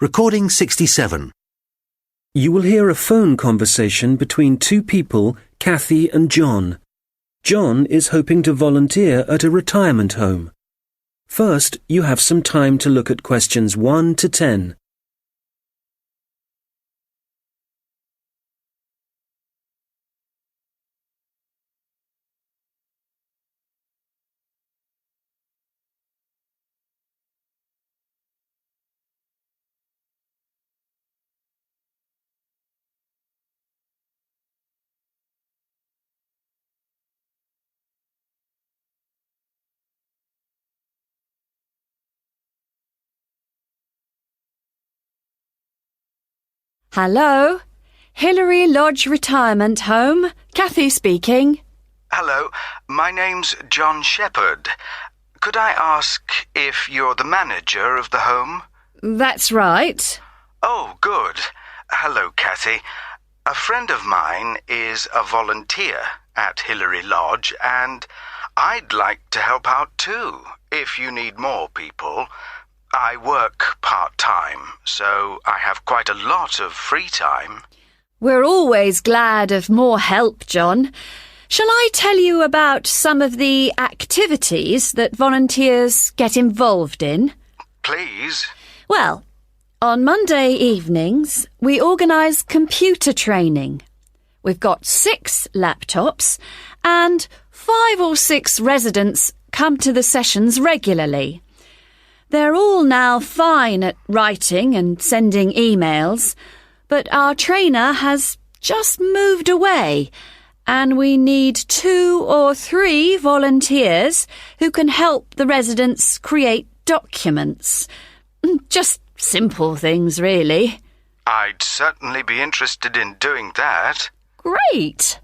Recording 67. You will hear a phone conversation between two people, Kathy and John. John is hoping to volunteer at a retirement home. First, you have some time to look at questions 1 to 10. Hello, Hillary Lodge Retirement Home. Kathy speaking. Hello, my name's John Shepherd. Could I ask if you're the manager of the home? That's right. Oh, good. Hello, Kathy. A friend of mine is a volunteer at Hillary Lodge, and I'd like to help out too, if you need more people. I work part-time, so I have quite a lot of free time. We're always glad of more help, John. Shall I tell you about some of the activities that volunteers get involved in? Please. Well, on Monday evenings, we organise computer training. We've got 6 laptops, and 5 or 6 residents come to the sessions regularly. They're all now fine at writing and sending emails, but our trainer has just moved away, and we need 2 or 3 volunteers who can help the residents create documents. Just simple things, really. I'd certainly be interested in doing that. Great!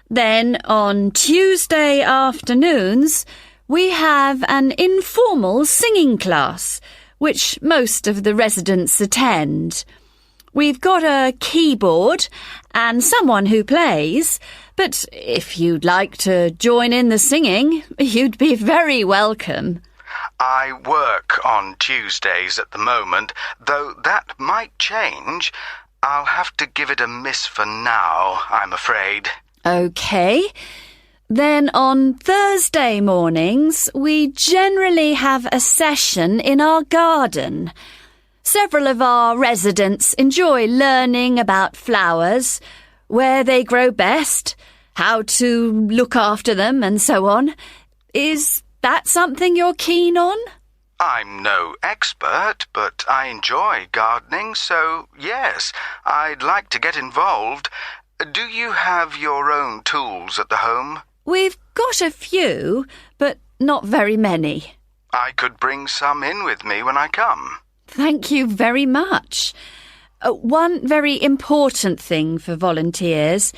Then on Tuesday afternoons, we have an informal singing class, which most of the residents attend. We've got a keyboard and someone who plays, but if you'd like to join in the singing, you'd be very welcome. I work on Tuesdays at the moment, though that might change. I'll have to give it a miss for now, I'm afraid. OK. Then on Thursday mornings, we generally have a session in our garden. Several of our residents enjoy learning about flowers, where they grow best, how to look after them, and so on. Is that something you're keen on? I'm no expert, but I enjoy gardening, so yes, I'd like to get involved. Do you have your own tools at the home? We've got a few, but not very many. I could bring some in with me when I come. Thank you very much. One very important thing for volunteers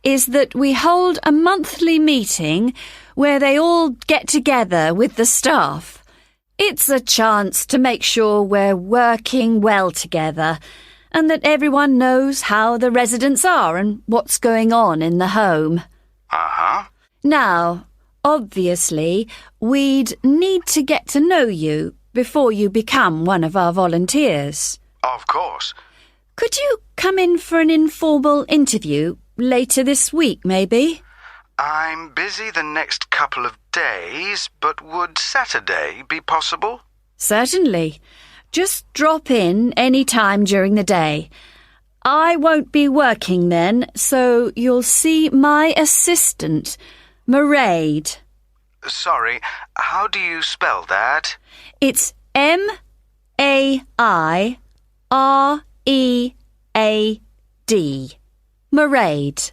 is that we hold a monthly meeting where they all get together with the staff. It's a chance to make sure we're working well together and that everyone knows how the residents are and what's going on in the home. Uh-huh. Now, obviously, we'd need to get to know you before you become one of our volunteers. Of course. Could you come in for an informal interview later this week, maybe? I'm busy the next couple of days, but would Saturday be possible? Certainly. Just drop in any time during the day. I won't be working then, so you'll see my assistant, Mairead. Sorry, how do you spell that? It's M-A-I-R-E-A-D. Mairead.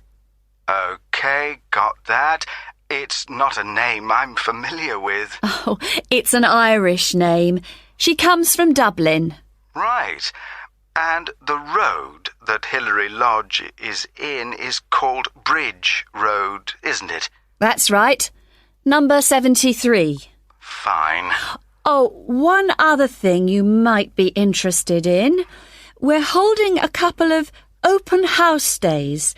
OK, got that. It's not a name I'm familiar with. Oh, it's an Irish name. She comes from Dublin. Right. And the road that Hillary Lodge is in is called Bridge Road, isn't it? That's right. Number 73. Fine. Oh, one other thing you might be interested in. We're holding a couple of open house days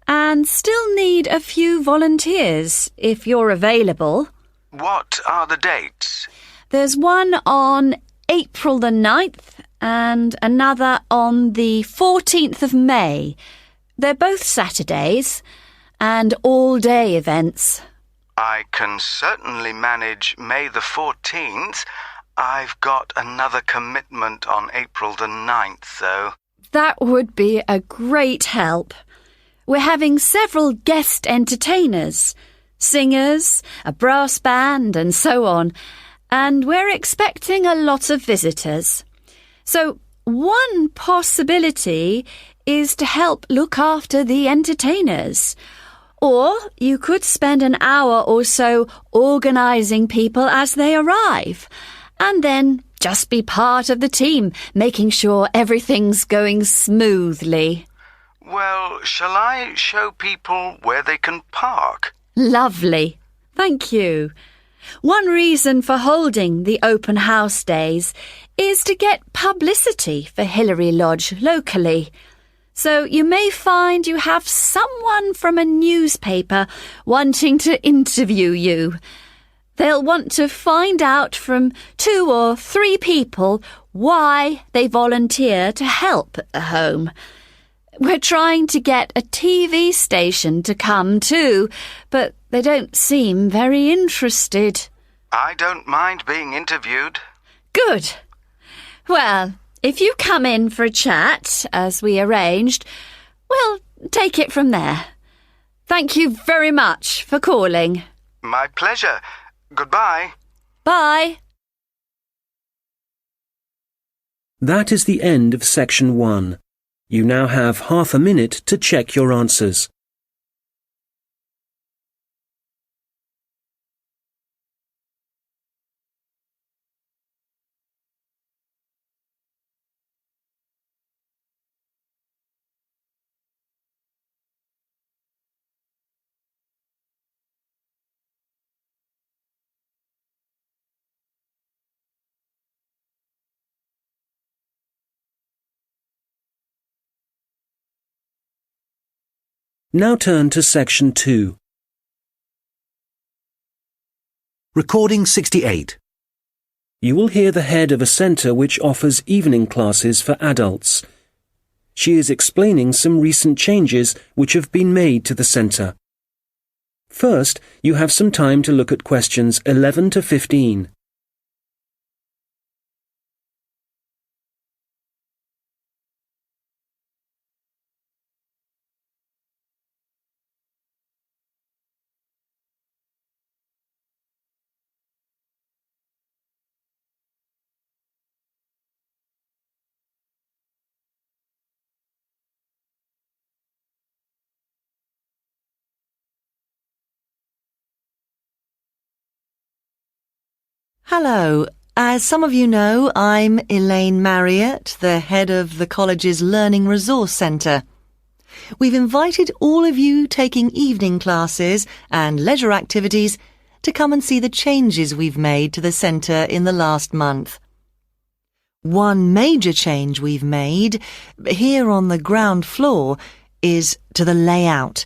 and still need a few volunteers if you're available. What are the dates? There's one on April the 9th and another on the 14th of May. They're both Saturdays and all-day events. I can certainly manage May the 14th. I've got another commitment on April the 9th, though. That would be a great help. We're having several guest entertainers, singers, a brass band and so on, and we're expecting a lot of visitors. So one possibility is to help look after the entertainers. Or you could spend an hour or so organising people as they arrive, and then just be part of the team, making sure everything's going smoothly. Well, shall I show people where they can park? Lovely. Thank you. One reason for holding the open house days is to get publicity for Hilary Lodge locally. So you may find you have someone from a newspaper wanting to interview you. They'll want to find out from 2 or 3 people why they volunteer to help at the home. We're trying to get a TV station to come too, but they don't seem very interested. I don't mind being interviewed. Good. Well, if you come in for a chat, as we arranged, we'll take it from there. Thank you very much for calling. My pleasure. Goodbye. Bye. That is the end of section 1. You now have half a minute to check your answers. Now turn to section 2. Recording 68. You will hear the head of a centre which offers evening classes for adults. She is explaining some recent changes which have been made to the centre. First, you have some time to look at questions 11 to 15. Hello. As some of you know, I'm Elaine Marriott, the head of the college's Learning Resource Centre. We've invited all of you taking evening classes and leisure activities to come and see the changes we've made to the centre in the last month. One major change we've made here on the ground floor is to the layout,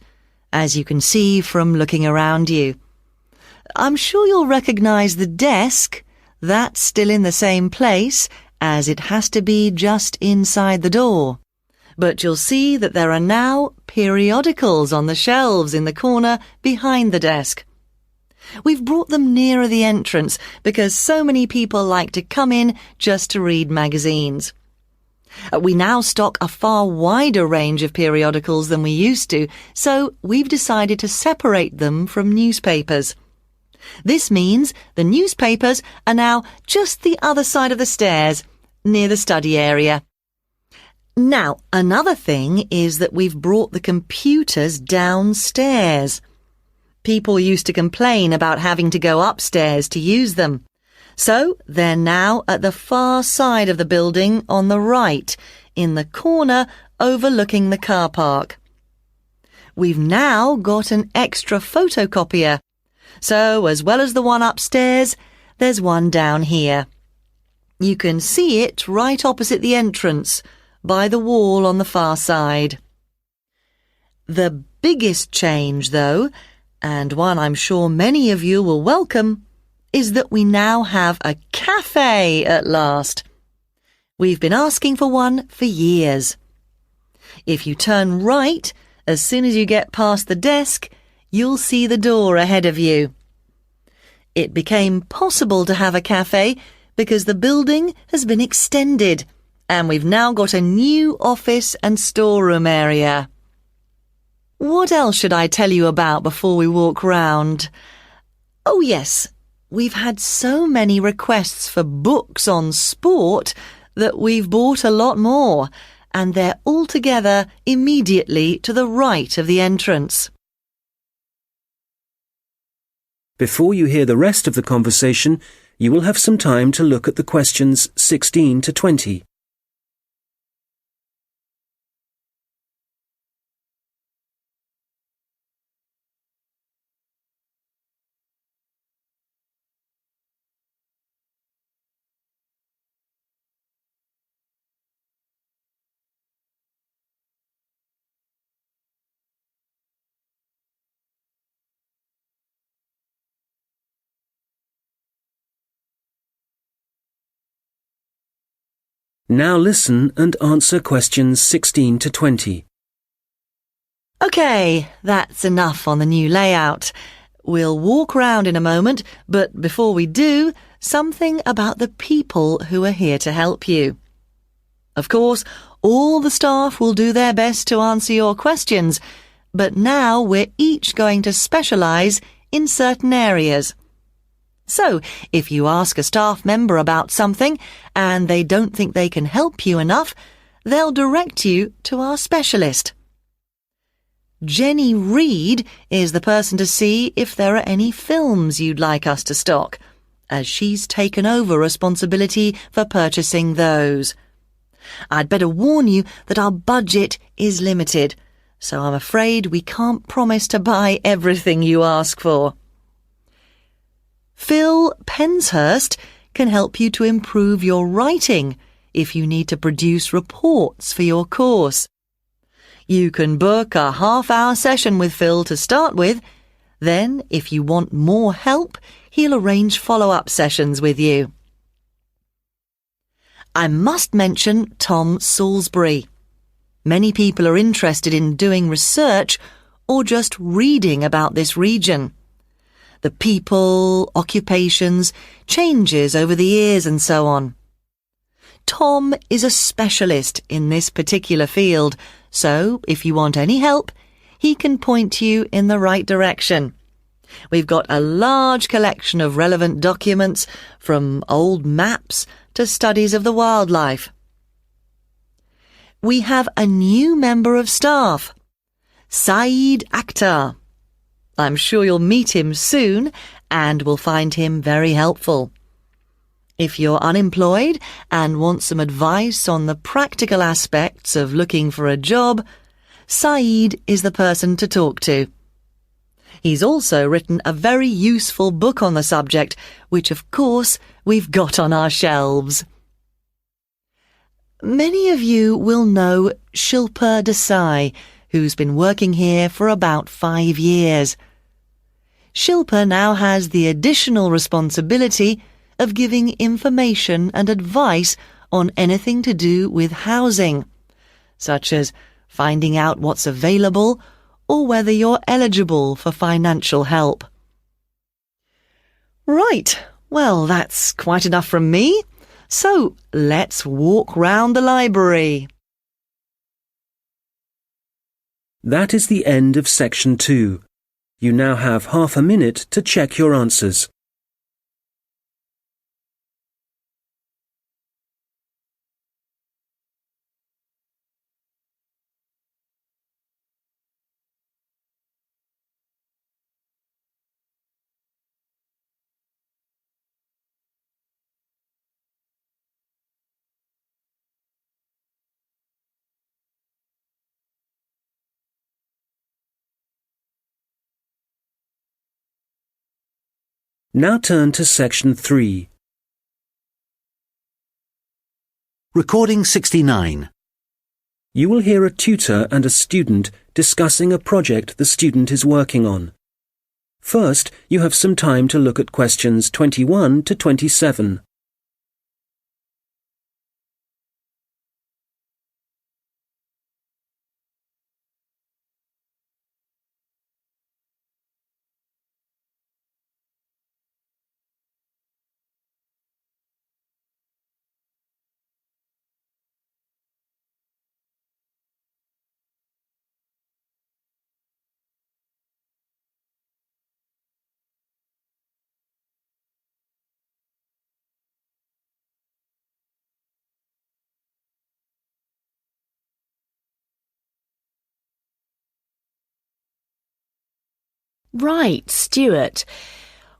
as you can see from looking around you. I'm sure you'll recognise the desk. That's still in the same place, as it has to be just inside the door. But you'll see that there are now periodicals on the shelves in the corner behind the desk. We've brought them nearer the entrance because so many people like to come in just to read magazines. We now stock a far wider range of periodicals than we used to, so we've decided to separate them from newspapers. This means the newspapers are now just the other side of the stairs, near the study area. Now, another thing is that we've brought the computers downstairs. People used to complain about having to go upstairs to use them. So they're now at the far side of the building on the right, in the corner overlooking the car park. We've now got an extra photocopier. So, as well as the one upstairs, there's one down here. You can see it right opposite the entrance, by the wall on the far side. The biggest change, though, and one I'm sure many of you will welcome, is that we now have a cafe at last. We've been asking for one for years. If you turn right, as soon as you get past the desk, you'll see the door ahead of you. It became possible to have a cafe because the building has been extended and we've now got a new office and storeroom area. What else should I tell you about before we walk round? Oh yes, we've had so many requests for books on sport that we've bought a lot more, and they're all together immediately to the right of the entrance. Before you hear the rest of the conversation, you will have some time to look at the questions 16 to 20. Now listen and answer questions 16 to 20. OK, that's enough on the new layout. We'll walk round in a moment, but before we do, something about the people who are here to help you. Of course, all the staff will do their best to answer your questions, but now we're each going to specialise in certain areas. So, if you ask a staff member about something and they don't think they can help you enough, they'll direct you to our specialist. Jenny Reed is the person to see if there are any films you'd like us to stock, as she's taken over responsibility for purchasing those. I'd better warn you that our budget is limited, so I'm afraid we can't promise to buy everything you ask for. Phil Penshurst can help you to improve your writing if you need to produce reports for your course. You can book a half-hour session with Phil to start with. Then, if you want more help, he'll arrange follow-up sessions with you. I must mention Tom Salisbury. Many people are interested in doing research or just reading about this region. The people, occupations, changes over the years and so on. Tom is a specialist in this particular field, so if you want any help, he can point you in the right direction. We've got a large collection of relevant documents, from old maps to studies of the wildlife. We have a new member of staff, Saeed Akhtar. I'm sure you'll meet him soon and will find him very helpful. If you're unemployed and want some advice on the practical aspects of looking for a job, Saeed is the person to talk to. He's also written a very useful book on the subject, which of course we've got on our shelves. Many of you will know Shilpa Desai, who's been working here for about 5 years. Shilpa now has the additional responsibility of giving information and advice on anything to do with housing, such as finding out what's available or whether you're eligible for financial help. Right, well, that's quite enough from me. So let's walk round the library. That is the end of section 2. You now have half a minute to check your answers. Now turn to section 3. Recording 69. You will hear a tutor and a student discussing a project the student is working on. First, you have some time to look at questions 21 to 27. Right, Stuart.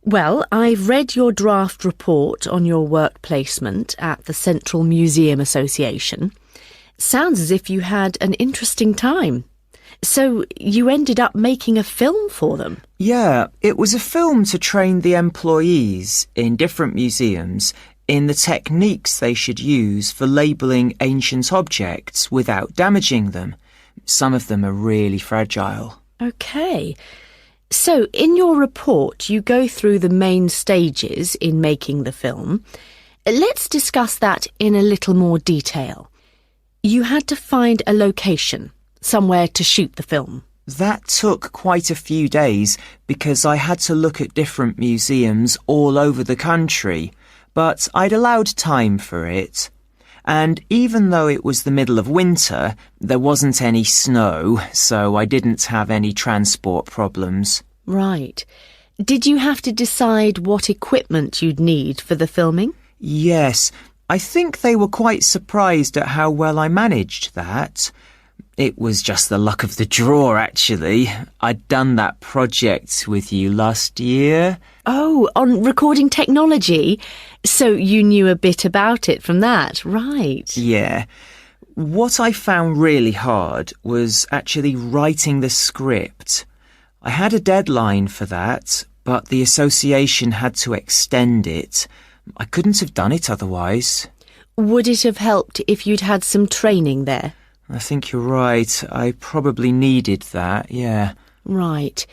Well, I've read your draft report on your work placement at the Central Museum Association. Sounds as if you had an interesting time. So you ended up making a film for them? Yeah, it was a film to train the employees in different museums in the techniques they should use for labelling ancient objects without damaging them. Some of them are really fragile. OK. So in your report, you go through the main stages in making the film. Let's discuss that in a little more detail. You had to find a location, somewhere to shoot the film. That took quite a few days because I had to look at different museums all over the country, but I'd allowed time for it. And even though it was the middle of winter, there wasn't any snow, so I didn't have any transport problems. Right. Did you have to decide what equipment you'd need for the filming? Yes, I think they were quite surprised at how well I managed that. It was just the luck of the draw, actually. I'd done that project with you last year. Oh, on recording technology? So you knew a bit about it from that, right? Yeah. What I found really hard was actually writing the script. I had a deadline for that, but the association had to extend it. I couldn't have done it otherwise. Would it have helped if you'd had some training there? I think you're right. I probably needed that, yeah. Right.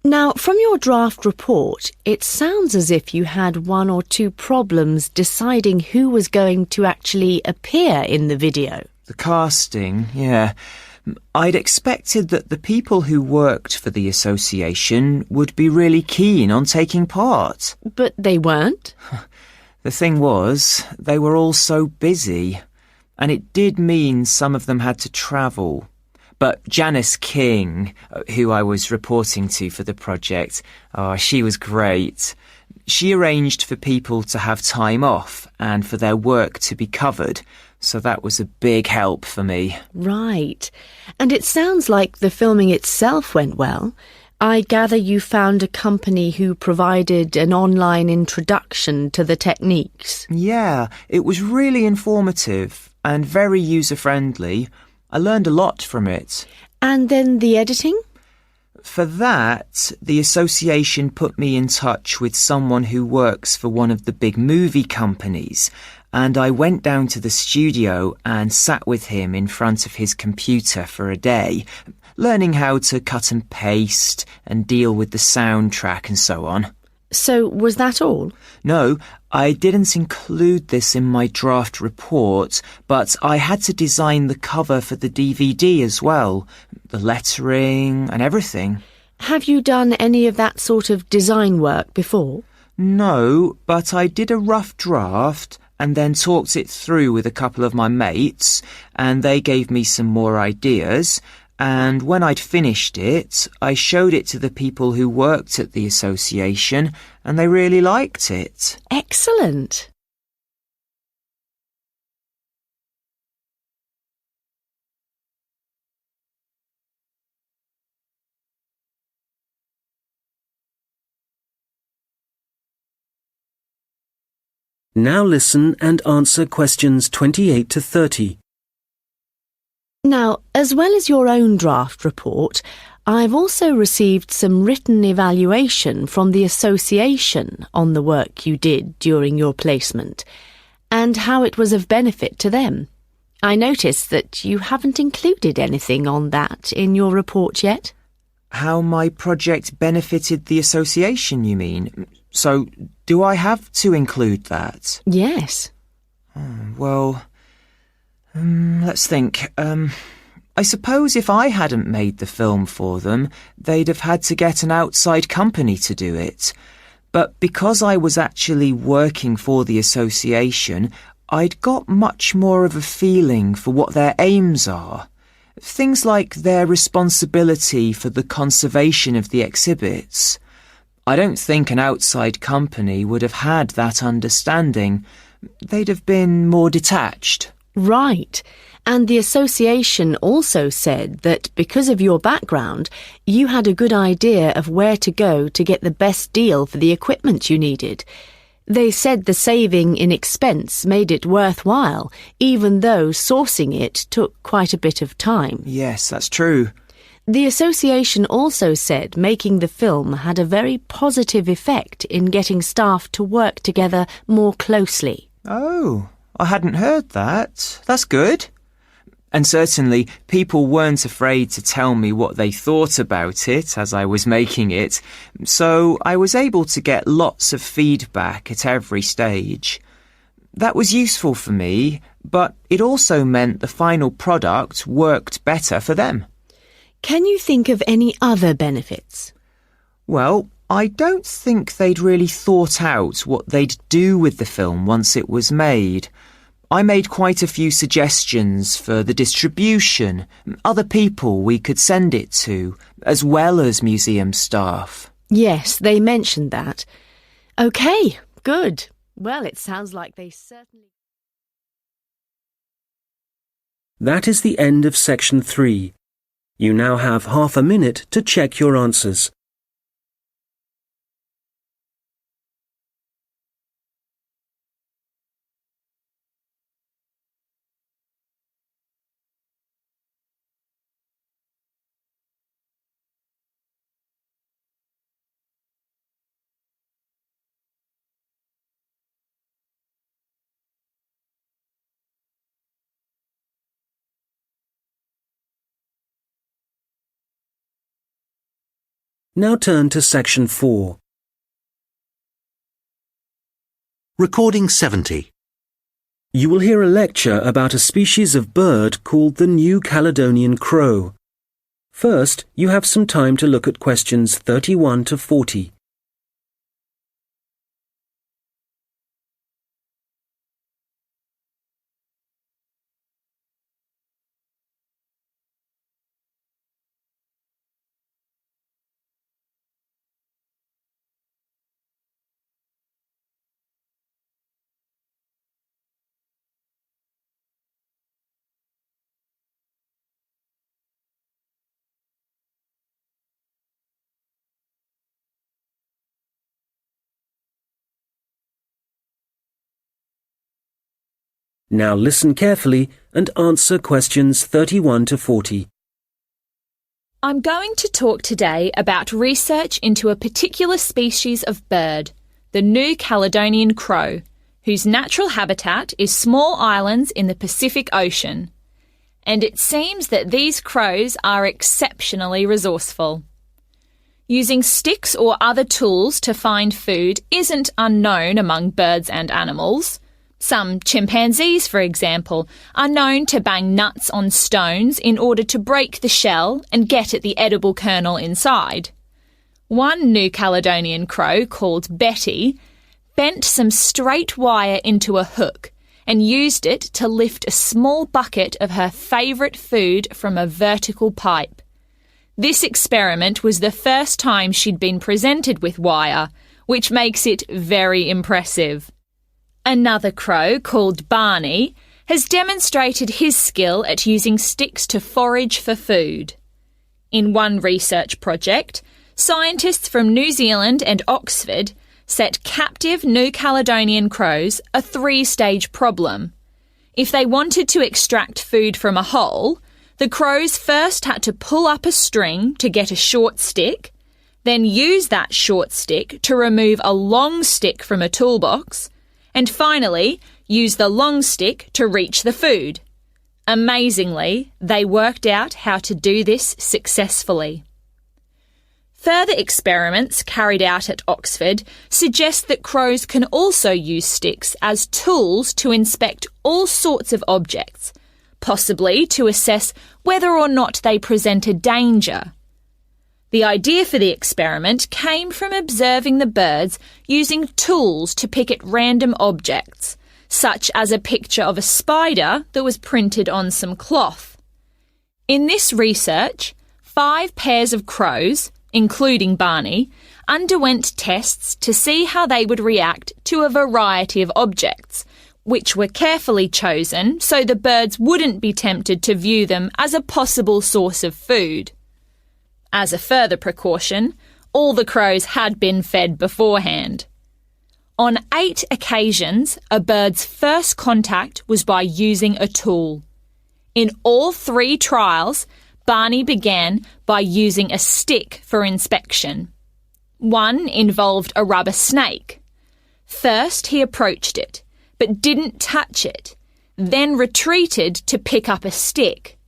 Now, from your draft report, it sounds as if you had one or two problems deciding who was going to actually appear in the video. The casting, yeah. I'd expected that the people who worked for the association would be really keen on taking part. But they weren't? The thing was, they were all so busy, and it did mean some of them had to travel. But Janice King, who I was reporting to for the project, she was great. She arranged for people to have time off and for their work to be covered, so that was a big help for me. Right. And it sounds like the filming itself went well. I gather you found a company who provided an online introduction to the techniques. Yeah, it was really informative and very user-friendly. I learned a lot from it. And then the editing? For that, the association put me in touch with someone who works for one of the big movie companies, and I went down to the studio and sat with him in front of his computer for a day, learning how to cut and paste and deal with the soundtrack and so on. So was that all? No, I didn't include this in my draft report, but I had to design the cover for the DVD as well, the lettering and everything. Have you done any of that sort of design work before? No, but I did a rough draft and then talked it through with a couple of my mates, and they gave me some more ideas. And when I'd finished it, I showed it to the people who worked at the association, and they really liked it. Excellent. Now listen and answer questions 28 to 30. Now, as well as your own draft report, I've also received some written evaluation from the association on the work you did during your placement and how it was of benefit to them. I noticed that you haven't included anything on that in your report yet. How my project benefited the association, you mean? So, do I have to include that? Yes. Well, let's think. I suppose if I hadn't made the film for them, they'd have had to get an outside company to do it. But because I was actually working for the association, I'd got much more of a feeling for what their aims are. Things like their responsibility for the conservation of the exhibits. I don't think an outside company would have had that understanding. They'd have been more detached. Right. And the association also said that because of your background, you had a good idea of where to go to get the best deal for the equipment you needed. They said the saving in expense made it worthwhile, even though sourcing it took quite a bit of time. Yes, that's true. The association also said making the film had a very positive effect in getting staff to work together more closely. Oh, I hadn't heard that. That's good. And certainly people weren't afraid to tell me what they thought about it as I was making it, so I was able to get lots of feedback at every stage. That was useful for me, but it also meant the final product worked better for them. Can you think of any other benefits? Well, I don't think they'd really thought out what they'd do with the film once it was made. I made quite a few suggestions for the distribution, other people we could send it to, as well as museum staff. Yes, they mentioned that. OK, good. Well, it sounds like they certainly... That is the end of section 3. You now have half a minute to check your answers. Now turn to section 4. Recording 70. You will hear a lecture about a species of bird called the New Caledonian crow. First, you have some time to look at questions 31 to 40. Now listen carefully and answer questions 31 to 40. I'm going to talk today about research into a particular species of bird, the New Caledonian crow, whose natural habitat is small islands in the Pacific Ocean. And it seems that these crows are exceptionally resourceful. Using sticks or other tools to find food isn't unknown among birds and animals. Some chimpanzees, for example, are known to bang nuts on stones in order to break the shell and get at the edible kernel inside. One New Caledonian crow, called Betty, bent some straight wire into a hook and used it to lift a small bucket of her favourite food from a vertical pipe. This experiment was the first time she'd been presented with wire, which makes it very impressive. Another crow, called Barney, has demonstrated his skill at using sticks to forage for food. In one research project, scientists from New Zealand and Oxford set captive New Caledonian crows a 3-stage problem. If they wanted to extract food from a hole, the crows first had to pull up a string to get a short stick, then use that short stick to remove a long stick from a toolbox, and finally use the long stick to reach the food. Amazingly, they worked out how to do this successfully. Further experiments carried out at Oxford suggest that crows can also use sticks as tools to inspect all sorts of objects, possibly to assess whether or not they present a danger. The idea for the experiment came from observing the birds using tools to pick at random objects, such as a picture of a spider that was printed on some cloth. In this research, 5 pairs of crows, including Barney, underwent tests to see how they would react to a variety of objects, which were carefully chosen so the birds wouldn't be tempted to view them as a possible source of food. As a further precaution, all the crows had been fed beforehand. On 8 occasions, a bird's first contact was by using a tool. In all 3 trials, Barney began by using a stick for inspection. One involved a rubber snake. First he approached it, but didn't touch it, then retreated to pick up a stick.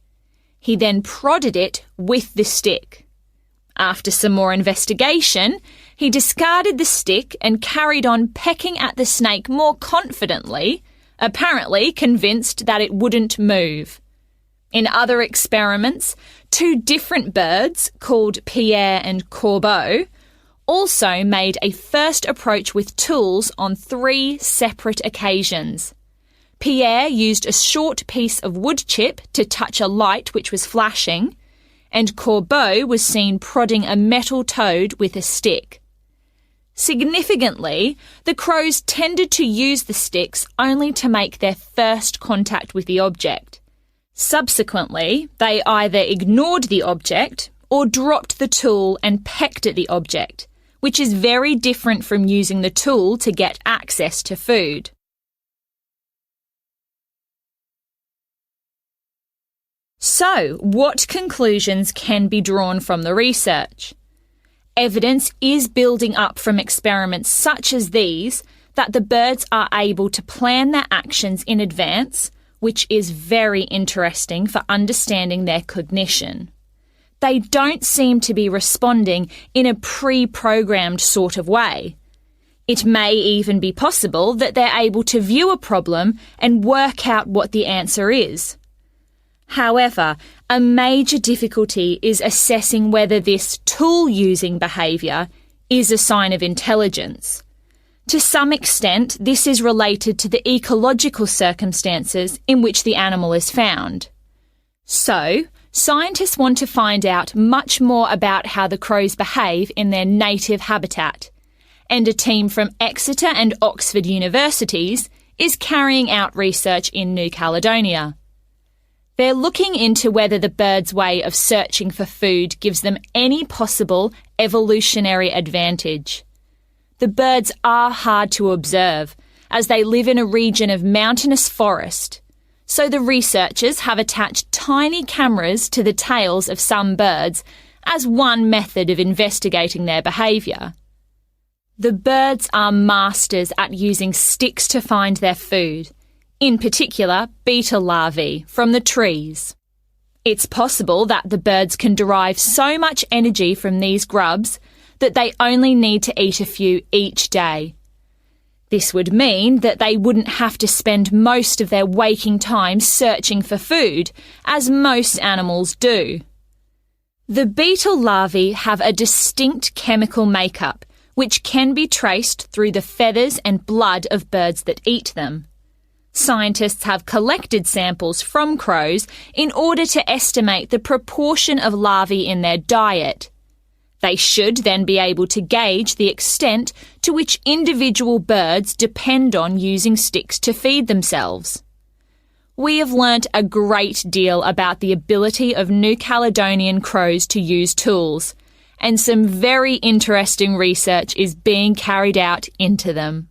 He then prodded it with the stick. After some more investigation, he discarded the stick and carried on pecking at the snake more confidently, apparently convinced that it wouldn't move. In other experiments, 2 different birds, called Pierre and Corbeau, also made a first approach with tools on 3 separate occasions. Pierre used a short piece of wood chip to touch a light which was flashing, and Corbeau was seen prodding a metal toad with a stick. Significantly, the crows tended to use the sticks only to make their first contact with the object. Subsequently, they either ignored the object or dropped the tool and pecked at the object, which is very different from using the tool to get access to food. So, what conclusions can be drawn from the research? Evidence is building up from experiments such as these that the birds are able to plan their actions in advance, which is very interesting for understanding their cognition. They don't seem to be responding in a pre-programmed sort of way. It may even be possible that they're able to view a problem and work out what the answer is. However, a major difficulty is assessing whether this tool-using behaviour is a sign of intelligence. To some extent, this is related to the ecological circumstances in which the animal is found. So, scientists want to find out much more about how the crows behave in their native habitat, and a team from Exeter and Oxford universities is carrying out research in New Caledonia. They're looking into whether the birds' way of searching for food gives them any possible evolutionary advantage. The birds are hard to observe, as they live in a region of mountainous forest, so the researchers have attached tiny cameras to the tails of some birds as one method of investigating their behaviour. The birds are masters at using sticks to find their food, in particular beetle larvae from the trees. It's possible that the birds can derive so much energy from these grubs that they only need to eat a few each day. This would mean that they wouldn't have to spend most of their waking time searching for food, as most animals do. The beetle larvae have a distinct chemical makeup, which can be traced through the feathers and blood of birds that eat them. Scientists have collected samples from crows in order to estimate the proportion of larvae in their diet. They should then be able to gauge the extent to which individual birds depend on using sticks to feed themselves. We have learnt a great deal about the ability of New Caledonian crows to use tools, and some very interesting research is being carried out into them.